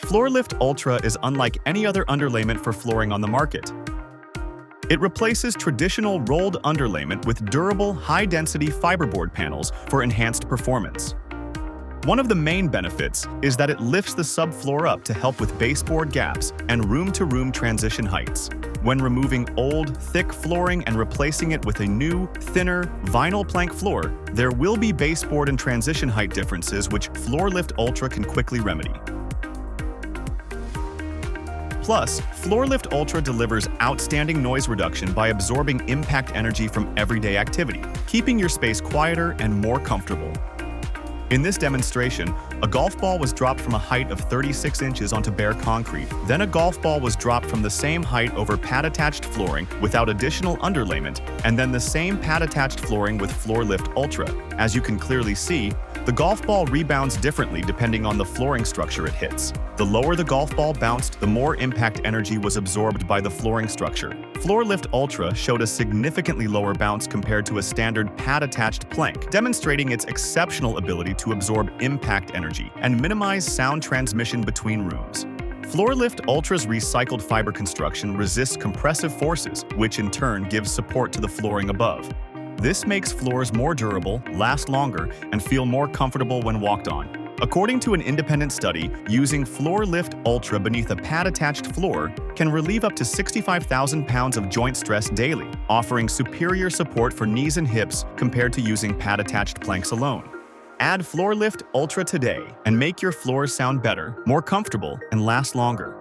FloorLyft Ultra is unlike any other underlayment for flooring on the market. It replaces traditional rolled underlayment with durable, high-density fiberboard panels for enhanced performance. One of the main benefits is that it lifts the subfloor up to help with baseboard gaps and room-to-room transition heights. When removing old, thick flooring and replacing it with a new, thinner, vinyl plank floor, there will be baseboard and transition height differences which FloorLyft Ultra can quickly remedy. Plus, FloorLyft Ultra delivers outstanding noise reduction by absorbing impact energy from everyday activity, keeping your space quieter and more comfortable. In this demonstration, a golf ball was dropped from a height of 36 inches onto bare concrete. Then a golf ball was dropped from the same height over pad-attached flooring without additional underlayment, and then the same pad-attached flooring with FloorLyft Ultra. As you can clearly see, the golf ball rebounds differently depending on the flooring structure it hits. The lower the golf ball bounced, the more impact energy was absorbed by the flooring structure. FloorLyft Ultra showed a significantly lower bounce compared to a standard pad-attached plank, demonstrating its exceptional ability to absorb impact energy and minimize sound transmission between rooms. FloorLyft Ultra's recycled fiber construction resists compressive forces, which in turn gives support to the flooring above. This makes floors more durable, last longer, and feel more comfortable when walked on. According to an independent study, using FloorLyft Ultra beneath a pad-attached floor can relieve up to 65,000 pounds of joint stress daily, offering superior support for knees and hips compared to using pad-attached planks alone. Add FloorLyft Ultra today and make your floors sound better, more comfortable, and last longer.